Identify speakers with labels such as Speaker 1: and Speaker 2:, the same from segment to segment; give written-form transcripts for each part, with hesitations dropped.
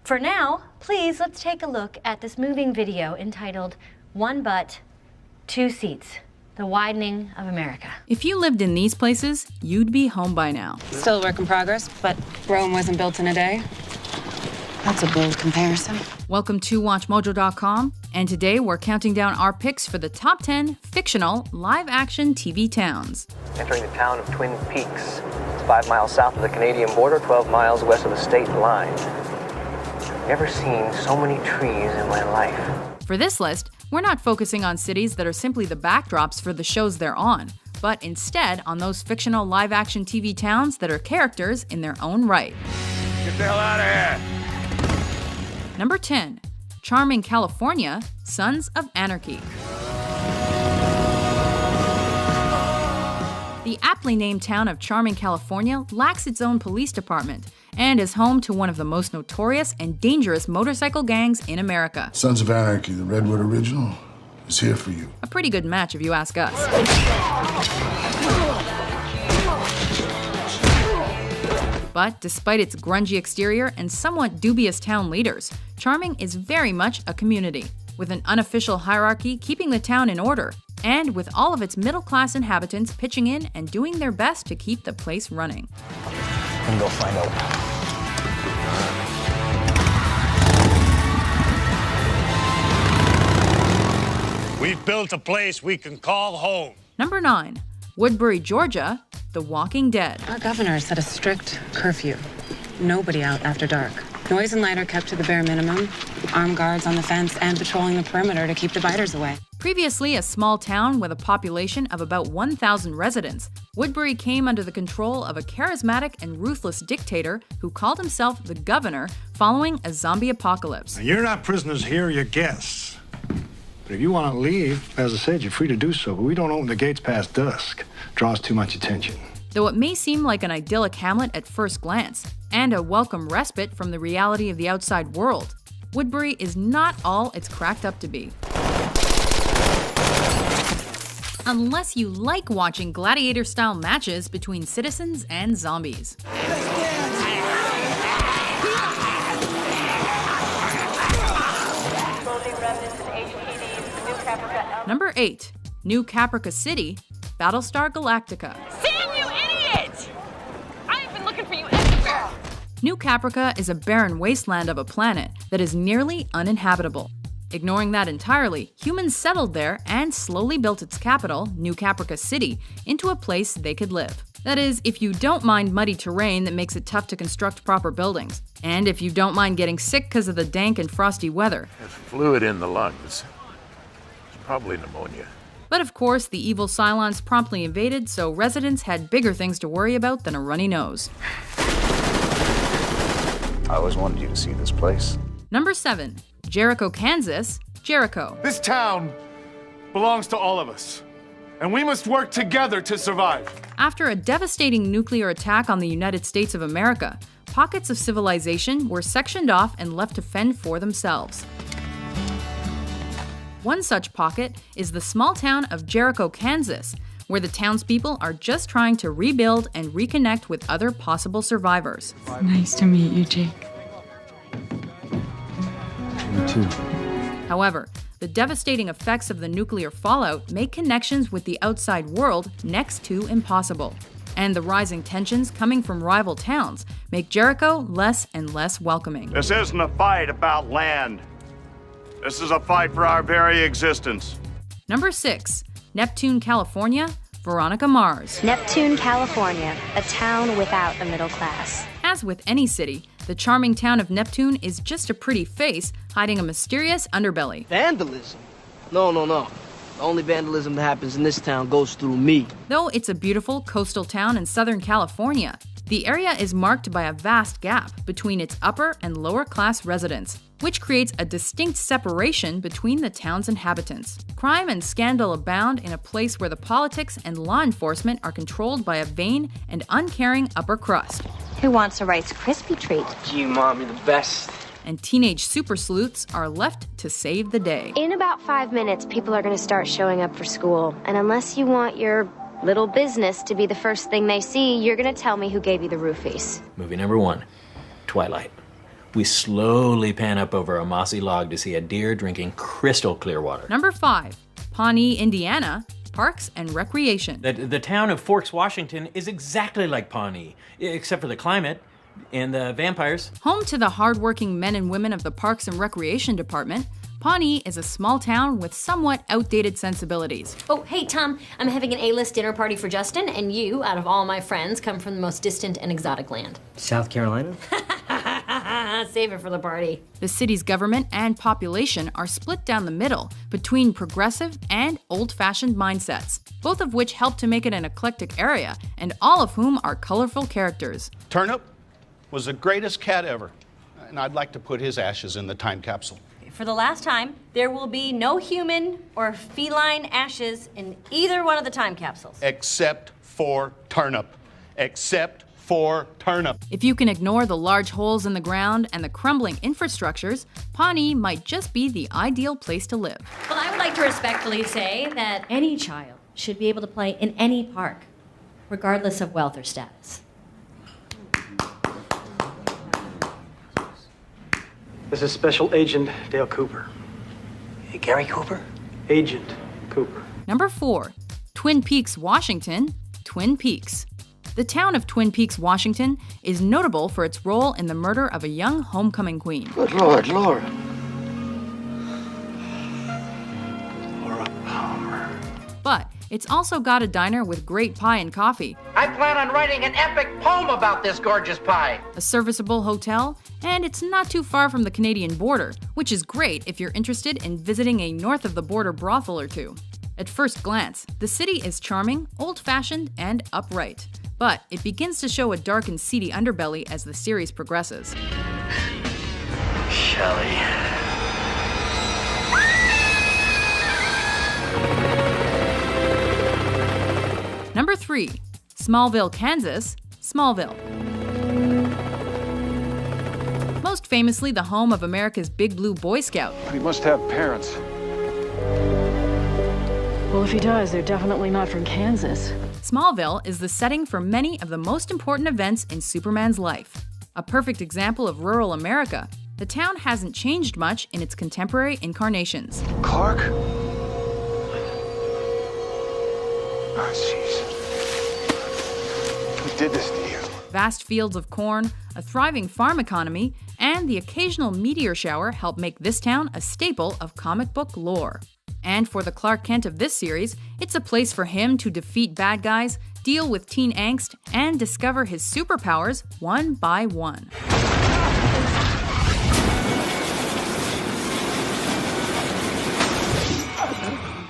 Speaker 1: For now, please let's take a look at this moving video entitled One Butt, Two Seats, The Widening of America.
Speaker 2: If you lived in these places, you'd be home by now.
Speaker 3: Still a work in progress, but Rome wasn't built in a day. That's a bold comparison.
Speaker 2: Welcome to WatchMojo.com, and today we're counting down our picks for the top 10 fictional live-action TV towns.
Speaker 4: Entering the town of Twin Peaks. It's 5 miles south of the Canadian border, 12 miles west of the state line. Never seen so many trees in my life.
Speaker 2: For this list, we're not focusing on cities that are simply the backdrops for the shows they're on, but instead on those fictional live-action TV towns that are characters in their own right.
Speaker 5: Get the hell out of here!
Speaker 2: Number 10. Charming California, Sons of Anarchy. The aptly named town of Charming, California lacks its own police department and is home to one of the most notorious and dangerous motorcycle gangs in America.
Speaker 6: Sons of Anarchy, the Redwood original, is here for you.
Speaker 2: A pretty good match if you ask us. But despite its grungy exterior and somewhat dubious town leaders, Charming is very much a community, with an unofficial hierarchy keeping the town in order, and with all of its middle-class inhabitants pitching in and doing their best to keep the place running.
Speaker 4: I'm gonna go find out.
Speaker 5: We've built a place we can call home.
Speaker 2: Number 9. Woodbury, Georgia, The Walking Dead.
Speaker 3: Our governor set a strict curfew. Nobody out after dark. Noise and light are kept to the bare minimum. Armed guards on the fence and patrolling the perimeter to keep the biters away.
Speaker 2: Previously a small town with a population of about 1,000 residents, Woodbury came under the control of a charismatic and ruthless dictator who called himself the governor following a zombie apocalypse.
Speaker 7: Now, you're not prisoners here, you're guests. But if you want to leave, as I said, you're free to do so, but we don't open the gates past dusk. Draws too much attention.
Speaker 2: Though it may seem like an idyllic hamlet at first glance, and a welcome respite from the reality of the outside world, Woodbury is not all it's cracked up to be. Unless you like watching gladiator-style matches between citizens and zombies. Number 8. New Caprica City, Battlestar Galactica.
Speaker 8: Sam, you idiot! I've been looking for you everywhere!
Speaker 2: New Caprica is a barren wasteland of a planet that is nearly uninhabitable. Ignoring that entirely, humans settled there and slowly built its capital, New Caprica City, into a place they could live. That is, if you don't mind muddy terrain that makes it tough to construct proper buildings, and if you don't mind getting sick because of the dank and frosty weather.
Speaker 9: There's fluid in the lungs. Probably pneumonia.
Speaker 2: But of course, the evil Cylons promptly invaded, so residents had bigger things to worry about than a runny nose.
Speaker 9: I always wanted you to see this place.
Speaker 2: Number 7. Jericho, Kansas, Jericho.
Speaker 10: This town belongs to all of us, and we must work together to survive.
Speaker 2: After a devastating nuclear attack on the United States of America, pockets of civilization were sectioned off and left to fend for themselves. One such pocket is the small town of Jericho, Kansas, where the townspeople are just trying to rebuild and reconnect with other possible survivors.
Speaker 11: Nice to meet you, Jake.
Speaker 7: You too.
Speaker 2: However, the devastating effects of the nuclear fallout make connections with the outside world next to impossible. And the rising tensions coming from rival towns make Jericho less and less welcoming.
Speaker 5: This isn't a fight about land. This is a fight for our very existence.
Speaker 2: Number 6. Neptune, California, Veronica Mars.
Speaker 1: Neptune, California, a town without a middle class.
Speaker 2: As with any city, the charming town of Neptune is just a pretty face hiding a mysterious underbelly.
Speaker 12: Vandalism? No. The only vandalism that happens in this town goes through me.
Speaker 2: Though it's a beautiful coastal town in Southern California, the area is marked by a vast gap between its upper and lower class residents, which creates a distinct separation between the town's inhabitants. Crime and scandal abound in a place where the politics and law enforcement are controlled by a vain and uncaring upper crust.
Speaker 1: Who wants a Rice Krispie treat?
Speaker 12: Gee, Mom, you're the best.
Speaker 2: And teenage super sleuths are left to save the day.
Speaker 1: In about 5 minutes, people are going to start showing up for school. And unless you want your
Speaker 11: Little business to be the first thing they see. You're gonna tell me who gave you the roofies.
Speaker 13: Movie number 1, Twilight. We slowly pan up over a mossy log to see a deer drinking crystal clear water.
Speaker 2: Number 5, Pawnee, Indiana, Parks and Recreation.
Speaker 13: The town of Forks, Washington is exactly like Pawnee, except for the climate and the vampires.
Speaker 2: Home to the hardworking men and women of the Parks and Recreation Department, Pawnee is a small town with somewhat outdated sensibilities.
Speaker 1: Oh, hey, Tom, I'm having an A-list dinner party for Justin, and you, out of all my friends, come from the most distant and exotic land.
Speaker 14: South Carolina?
Speaker 1: Save it for the party.
Speaker 2: The city's government and population are split down the middle between progressive and old-fashioned mindsets, both of which help to make it an eclectic area, and all of whom are colorful characters.
Speaker 15: Turnip was the greatest cat ever, and I'd like to put his ashes in the time capsule.
Speaker 1: For the last time, there will be no human or feline ashes in either one of the time capsules.
Speaker 15: Except for Turnip. Except for Turnip.
Speaker 2: If you can ignore the large holes in the ground and the crumbling infrastructures, Pawnee might just be the ideal place to live.
Speaker 1: Well, I would like to respectfully say that any child should be able to play in any park, regardless of wealth or status.
Speaker 14: This is Special Agent Dale Cooper.
Speaker 4: Hey, Gary Cooper?
Speaker 14: Agent Cooper.
Speaker 2: Number 4, Twin Peaks, Washington, Twin Peaks. The town of Twin Peaks, Washington is notable for its role in the murder of a young homecoming queen.
Speaker 9: Good Lord, Laura.
Speaker 14: Laura Palmer.
Speaker 2: But it's also got a diner with great pie and coffee,
Speaker 16: I plan on writing an epic poem about this gorgeous pie.
Speaker 2: a serviceable hotel, and it's not too far from the Canadian border, which is great if you're interested in visiting a north-of-the-border brothel or two. At first glance, the city is charming, old-fashioned, and upright. But it begins to show a dark and seedy underbelly as the series progresses.
Speaker 14: Shelley.
Speaker 2: Number 3, Smallville, Kansas, Smallville. Most famously the home of America's Big Blue Boy Scout.
Speaker 10: He must have parents.
Speaker 17: Well, if he does, they're definitely not from Kansas.
Speaker 2: Smallville is the setting for many of the most important events in Superman's life. A perfect example of rural America, the town hasn't changed much in its contemporary incarnations.
Speaker 10: Clark? Oh, jeez. Who did this to you?
Speaker 2: Vast fields of corn, a thriving farm economy, and the occasional meteor shower help make this town a staple of comic book lore. And for the Clark Kent of this series, it's a place for him to defeat bad guys, deal with teen angst, and discover his superpowers one by one.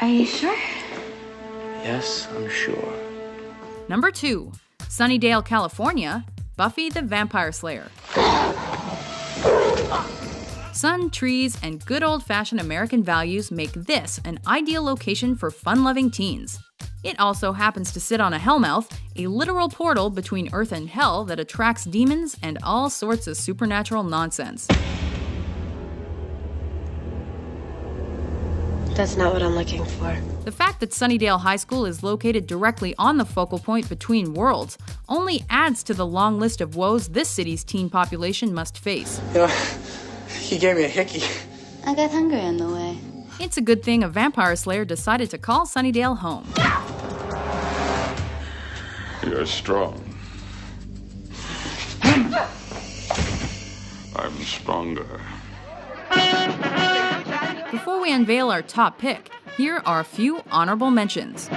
Speaker 11: Are you sure?
Speaker 14: Yes, I'm sure.
Speaker 2: Number 2, Sunnydale, California, Buffy the Vampire Slayer. Sun, trees, and good old-fashioned American values make this an ideal location for fun-loving teens. It also happens to sit on a hellmouth, a literal portal between Earth and Hell that attracts demons and all sorts of supernatural nonsense.
Speaker 11: That's not what I'm looking for.
Speaker 2: The fact that Sunnydale High School is located directly on the focal point between worlds only adds to the long list of woes this city's teen population must face.
Speaker 14: You know, he gave me a hickey.
Speaker 11: I got hungry on the way.
Speaker 2: It's a good thing a vampire slayer decided to call Sunnydale home.
Speaker 9: You're strong. I'm stronger.
Speaker 2: Before we unveil our top pick, here are a few honorable mentions.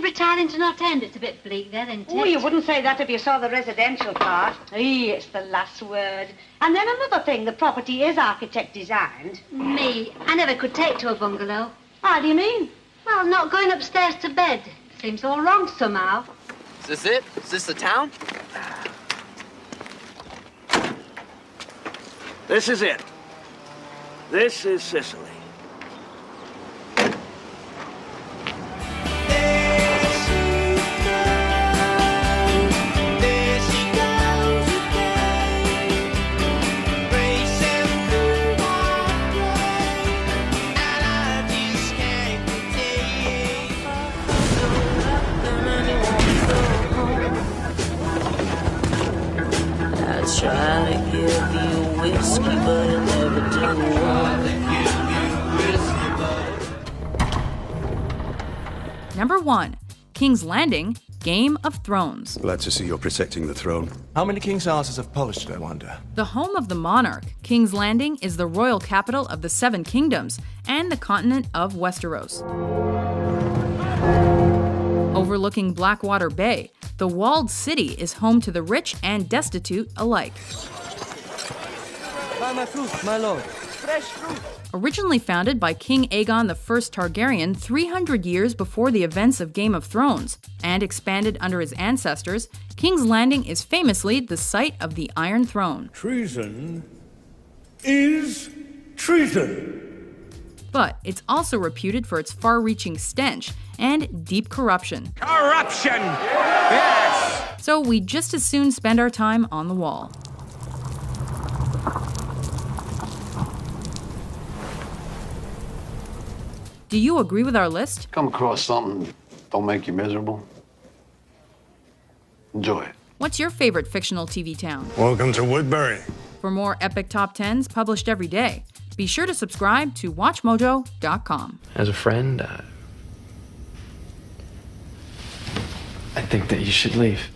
Speaker 18: Retiring to not end, it's a bit bleak there, isn't it?
Speaker 19: Oh, you wouldn't say that if you saw the residential part. It's the last word. And then another thing, the property is architect designed.
Speaker 18: Me, I never could take to a bungalow.
Speaker 19: How do you mean?
Speaker 18: Well, not going upstairs to bed. Seems all wrong somehow.
Speaker 12: Is this it? Is this the town?
Speaker 20: This is it. This is Sicily.
Speaker 21: Try to give you whiskey, but it never do.
Speaker 2: Number 1. King's Landing, Game of Thrones.
Speaker 22: Glad to see you're protecting the throne.
Speaker 23: How many king's houses have polished it, I wonder?
Speaker 2: The home of the monarch, King's Landing is the royal capital of the Seven Kingdoms and the continent of Westeros. Overlooking Blackwater Bay, the walled city is home to the rich and destitute alike.
Speaker 12: Buy my fruit, my lord. Fresh fruit.
Speaker 2: Originally founded by King Aegon I Targaryen 300 years before the events of Game of Thrones, and expanded under his ancestors, King's Landing is famously the site of the Iron Throne.
Speaker 24: Treason is treason.
Speaker 2: But it's also reputed for its far-reaching stench and deep corruption.
Speaker 24: Corruption! Yes!
Speaker 2: So we just as soon spend our time on the wall. Do you agree with our list?
Speaker 25: Come across something don't make you miserable? Enjoy it.
Speaker 2: What's your favorite fictional TV town?
Speaker 7: Welcome to Woodbury.
Speaker 2: For more epic top 10s published every day, be sure to subscribe to WatchMojo.com.
Speaker 26: As a friend, I think that you should leave.